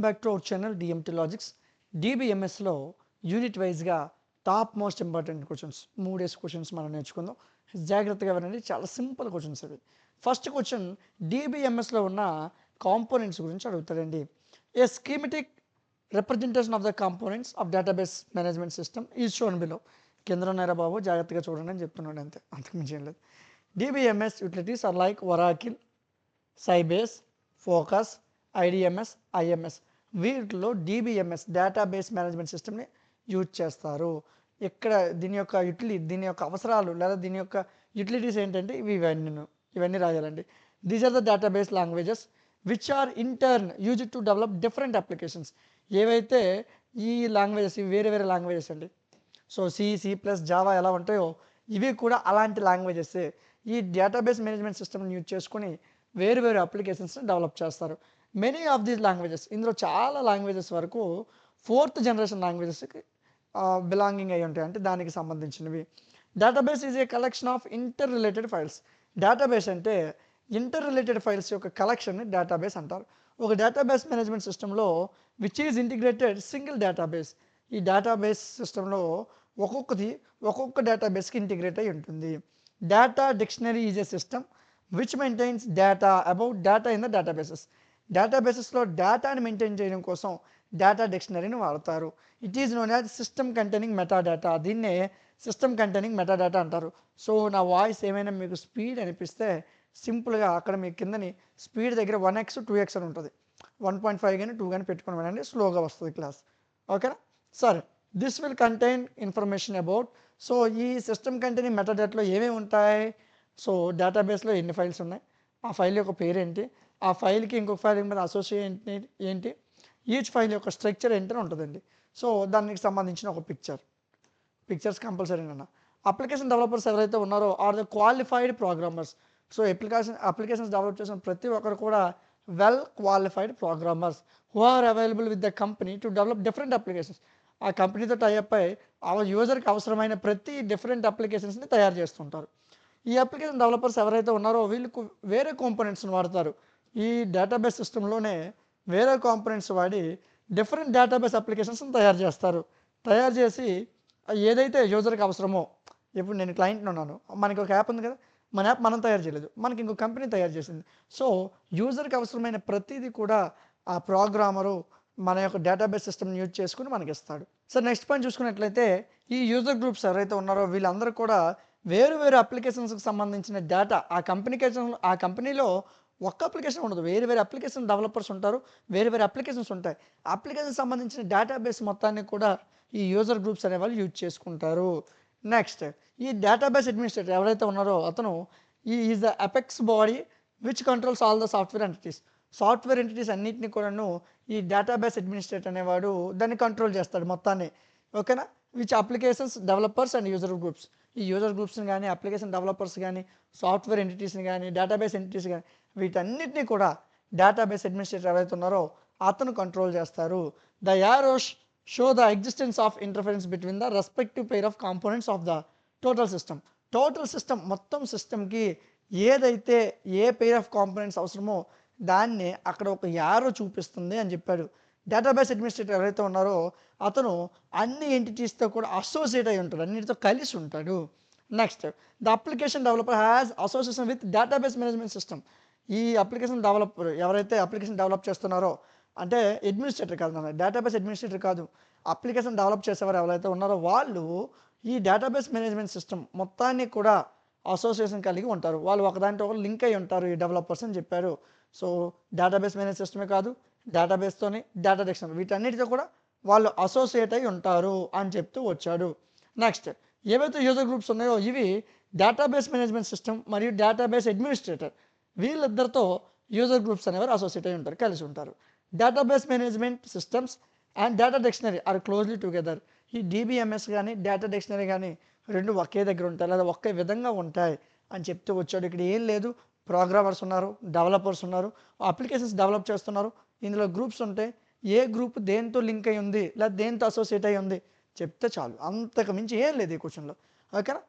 Back to our channel DMT logics. డిబిఎంఎస్లో unit వైజ్గా top most important questions 3 questions మనం నేర్చుకుందాం. జాగ్రత్తగా వినండి, చాలా సింపుల్ క్వశ్చన్స్ అవి. ఫస్ట్ క్వశ్చన్ డిబిఎంఎస్లో ఉన్న కాంపోనెంట్స్ గురించి అడుగుతారండి. A schematic representation of the components of database management system is shown below. కింద ఉన్నారా బాబు, జాగ్రత్తగా చూడండి అని చెప్తున్నాడు, అంతే, అంతకుమించి ఏం లేదు. DBMS utilities are like Oracle, Sybase, Focus, IDMS, IMS. వీటిలో డిబిఎంఎస్ డేటాబేస్ మేనేజ్మెంట్ సిస్టమ్ని యూజ్ చేస్తారు. ఇక్కడ దీని యొక్క అవసరాలు లేదా దీని యొక్క యూటిలిటీస్ ఏంటంటే ఇవన్నీ రాయాలండి. These are the database languages which are intern use to develop different applications. ఏవైతే ఈ లాంగ్వేజెస్, ఇవి వేరే వేరే లాంగ్వేజెస్ అండి. సో సి ప్లస్ జావా ఎలా ఉంటాయో ఇవి కూడా అలాంటి లాంగ్వేజెస్. ఈ డేటాబేస్ మేనేజ్మెంట్ సిస్టమ్ని యూజ్ చేసుకుని వేరు వేరు అప్లికేషన్స్ని డెవలప్ చేస్తారు. మెనీ ఆఫ్ దీస్ లాంగ్వేజెస్, ఇందులో చాలా లాంగ్వేజెస్ వరకు 4th జనరేషన్ లాంగ్వేజెస్కి బిలాంగింగ్ అయి ఉంటాయి, అంటే దానికి సంబంధించినవి. Database is a collection of inter related files. Database అంటే ఇంటర్ రిలేటెడ్ ఫైల్స్ యొక్క కలెక్షన్ని డేటాబేస్ అంటారు. ఒక డేటాబేస్ మేనేజ్మెంట్ సిస్టంలో which is integrated single database. ఈ డేటాబేస్ సిస్టంలో ఒక్కొక్క డేటాబేస్కి ఇంటిగ్రేట్ అయి ఉంటుంది. Data dictionary is a system which maintains data about data in the databases. డేటాబేసెస్లో డేటాని మెయింటైన్ చేయడం కోసం డేటా డిక్షనరీని వాడతారు. It is known as system containing metadata. దీన్నే సిస్టమ్ కంటైనింగ్ మెటాడేటా అంటారు. సో నా వాయిస్ ఏమైనా మీకు స్పీడ్ అనిపిస్తే సింపుల్గా అక్కడ మీ కిందని స్పీడ్ దగ్గర 1x 2x అని ఉంటుంది. 1.5 కానీ 2 కానీ పెట్టుకుని వినండి, స్లోగా వస్తుంది క్లాస్. ఓకేనా? సరే, this will contain information about. So ఈ సిస్టమ్ కంటైనింగ్ మెటాడేటాలో ఏమేమి ఉంటాయి? సో డేటాబేస్లో ఎన్ని ఫైల్స్ ఉన్నాయి, ఆ ఫైల్ యొక్క పేరేంటి, ఆ ఫైల్కి ఇంకొక ఫైల్ మీద అసోసియేట్ ఏంటి, ఈచ్ ఫైల్ యొక్క స్ట్రక్చర్ ఏంటని ఉంటుందండి. సో దానికి సంబంధించిన ఒక పిక్చర్స్ కంపల్సరీ అన్న. అప్లికేషన్ డెవలపర్స్ ఎవరైతే ఉన్నారో are the qualified programmers. So applications develop చేసిన ప్రతి ఒక్కరు కూడా well qualified programmers who are available with the company to develop different applications. ఆ కంపెనీతో టైఅప్ అయి ఆ యూజర్కి అవసరమైన ప్రతి డిఫరెంట్ అప్లికేషన్స్ని తయారు చేస్తుంటారు. ఈ అప్లికేషన్ డెవలపర్స్ ఎవరైతే ఉన్నారో వీళ్ళకు వేరే కాంపోనెంట్స్ని వాడతారు. ఈ డేటాబేస్ సిస్టంలోనే వేరే కాంపోనెంట్స్ వాడి డిఫరెంట్ డేటాబేస్ అప్లికేషన్స్ని తయారు చేసి ఏదైతే యూజర్కి అవసరమో, ఇప్పుడు నేను క్లయింట్ని ఉన్నాను, మనకి ఒక యాప్ ఉంది కదా, మన యాప్ మనం తయారు చేయలేదు, మనకి ఇంకో కంపెనీ తయారు చేసింది. సో యూజర్కి అవసరమైన ప్రతిదీ కూడా ఆ ప్రోగ్రామరు మన యొక్క డేటాబేస్ సిస్టమ్ని యూజ్ చేసుకుని మనకి ఇస్తాడు. సో నెక్స్ట్ పాయింట్ చూసుకున్నట్లయితే ఈ యూజర్ గ్రూప్స్ ఎవరైతే ఉన్నారో వీళ్ళందరూ కూడా వేరు వేరు అప్లికేషన్స్కి సంబంధించిన డేటా ఆ కంపెనీలో ఒక్క అప్లికేషన్ ఉండదు, వేరు వేరు అప్లికేషన్ డెవలపర్స్ ఉంటారు, వేరు వేరు అప్లికేషన్స్ ఉంటాయి. అప్లికేషన్ సంబంధించిన డేటాబేస్ మొత్తాన్ని కూడా ఈ యూజర్ గ్రూప్స్ అనేవాళ్ళు యూజ్ చేసుకుంటారు. నెక్స్ట్, ఈ డేటాబేస్ అడ్మినిస్ట్రేటర్ ఎవరైతే ఉన్నారో అతను is the apex body which controls all the software entities అన్నింటినీ కూడాను ఈ డేటాబేస్ అడ్మినిస్ట్రేటర్ అనేవాడు దాన్ని కంట్రోల్ చేస్తాడు మొత్తాన్ని. ఓకేనా? Which applications developers and user groups. ఈ యూజర్ గ్రూప్స్ని కానీ, అప్లికేషన్ డెవలపర్స్ కానీ, సాఫ్ట్వేర్ ఎంటిటీస్ని కానీ, డేటాబేస్ ఎంటిటీస్ కానీ, వీటన్నిటిని కూడా డేటాబేస్ అడ్మినిస్ట్రేటర్ ఎవరైతే ఉన్నారో అతను కంట్రోల్ చేస్తారు. The arrows show the existence of interference between the respective pair of components of the total system. మొత్తం సిస్టమ్కి ఏదైతే ఏ పెయిర్ ఆఫ్ కాంపోనెంట్స్ అవసరమో దాన్ని అక్కడ ఒక యారో చూపిస్తుంది అని చెప్పాడు. డేటాబేస్ అడ్మినిస్ట్రేటర్ ఎవరైతే ఉన్నారో అతను అన్ని ఎంటిటీస్తో కూడా అసోసియేట్ అయి ఉంటాడు, అన్నిటితో కలిసి ఉంటాడు. Next, the application developer has association with database management system. ఈ అప్లికేషన్ డెవలపర్ ఎవరైతే అప్లికేషన్ డెవలప్ చేస్తున్నారో, అంటే అడ్మినిస్ట్రేటర్ కాదు నాన్న, డేటాబేస్ అడ్మినిస్ట్రేటర్ కాదు, అప్లికేషన్ డెవలప్ చేసేవారు ఎవరైతే ఉన్నారో వాళ్ళు ఈ డేటాబేస్ మేనేజ్మెంట్ సిస్టమ్ మొత్తాన్ని కూడా అసోసియేషన్ కలిగి ఉంటారు. వాళ్ళు ఒకదాంతో ఒకరు లింక్ అయి ఉంటారు ఈ డెవలపర్స్ అని చెప్పారు. సో డేటాబేస్ మేనేజ్ సిస్టమే కాదు, డేటాబేస్తోని డేటా డిక్షనరీ వీటన్నిటితో కూడా వాళ్ళు అసోసియేట్ అయి ఉంటారు అని చెప్తూ వచ్చాడు. నెక్స్ట్, ఏవైతే యూజర్ గ్రూప్స్ ఉన్నాయో ఇవి డేటాబేస్ మేనేజ్మెంట్ సిస్టమ్ మరియు డేటాబేస్ అడ్మినిస్ట్రేటర్ వీళ్ళిద్దరితో యూజర్ గ్రూప్స్ అనేవారు అసోసియేట్ అయి ఉంటారు, కలిసి ఉంటారు. Database management systems and data dictionary are closely together. ఈ డిబిఎంఎస్ కానీ డేటా డిక్షనరీ కానీ రెండు ఒకే దగ్గర ఉంటాయి లేదా ఒకే విధంగా ఉంటాయి అని చెప్తూ వచ్చాడు. ఇక్కడ ఏం లేదు, ప్రోగ్రామర్స్ ఉన్నారు, డెవలపర్స్ ఉన్నారు, అప్లికేషన్స్ డెవలప్ చేస్తున్నారు, ఇందులో గ్రూప్స్ ఉంటాయి, ఏ గ్రూప్ దేంతో లింక్ అయి ఉంది లేదా దేంతో అసోసియేట్ అయి ఉంది చెప్తే చాలు, అంతకు మించి ఏం లేదు ఈ క్వశ్చన్లో. ఓకేనా?